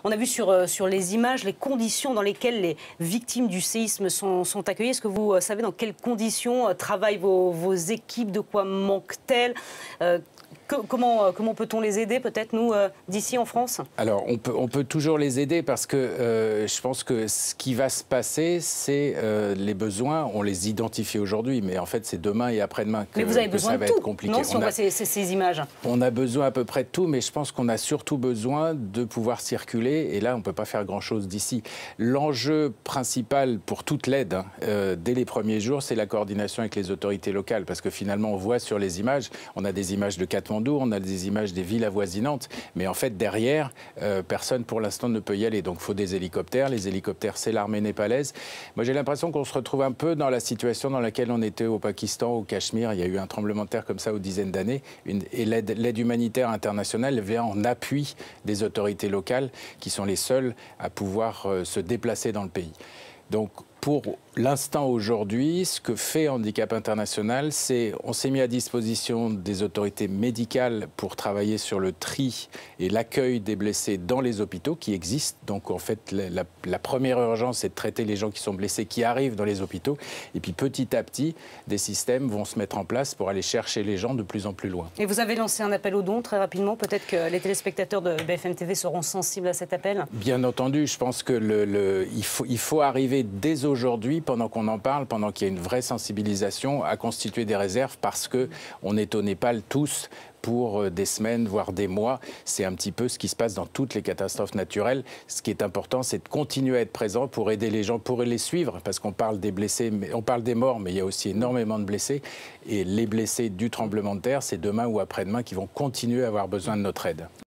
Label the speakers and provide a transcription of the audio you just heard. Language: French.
Speaker 1: On a vu sur les images les conditions dans lesquelles les victimes du séisme sont accueillies. Est-ce que vous savez dans quelles conditions travaillent vos équipes? De quoi manquent-elles? Comment peut-on les aider, peut-être, nous, d'ici en France?
Speaker 2: Alors, on peut toujours les aider parce que je pense que ce qui va se passer, c'est les besoins, on les identifie aujourd'hui, mais en fait, c'est demain et après-demain que ça va être compliqué.
Speaker 1: Non, si on voit ces images.
Speaker 2: On a besoin à peu près de tout, mais je pense qu'on a surtout besoin de pouvoir circuler, et là, on ne peut pas faire grand-chose d'ici. L'enjeu principal pour toute l'aide, dès les premiers jours, c'est la coordination avec les autorités locales, parce que finalement, on voit sur les images, on a des images de Katmandou, on a des images des villes avoisinantes, mais en fait derrière, personne pour l'instant ne peut y aller. Donc il faut des hélicoptères. Les hélicoptères, c'est l'armée népalaise. Moi j'ai l'impression qu'on se retrouve un peu dans la situation dans laquelle on était au Pakistan, au Cachemire. Il y a eu un tremblement de terre comme ça aux dizaines d'années. Et l'aide humanitaire internationale vient en appui des autorités locales qui sont les seules à pouvoir se déplacer dans le pays. Donc pour l'instant aujourd'hui, ce que fait Handicap International, c'est on s'est mis à disposition des autorités médicales pour travailler sur le tri et l'accueil des blessés dans les hôpitaux qui existent. Donc en fait, la première urgence, c'est de traiter les gens qui sont blessés, qui arrivent dans les hôpitaux. Et puis petit à petit, des systèmes vont se mettre en place pour aller chercher les gens de plus en plus loin. Et
Speaker 1: vous avez lancé un appel aux dons très rapidement. Peut-être que les téléspectateurs de BFM TV seront sensibles à cet appel.
Speaker 2: Bien entendu, je pense que il faut arriver dès aujourd'hui, pendant qu'on en parle, pendant qu'il y a une vraie sensibilisation, à constituer des réserves parce qu'on est au Népal tous pour des semaines, voire des mois. C'est un petit peu ce qui se passe dans toutes les catastrophes naturelles. Ce qui est important, c'est de continuer à être présent pour aider les gens, pour les suivre, parce qu'on parle des blessés, on parle des morts, mais il y a aussi énormément de blessés. Et les blessés du tremblement de terre, c'est demain ou après-demain qui vont continuer à avoir besoin de notre aide.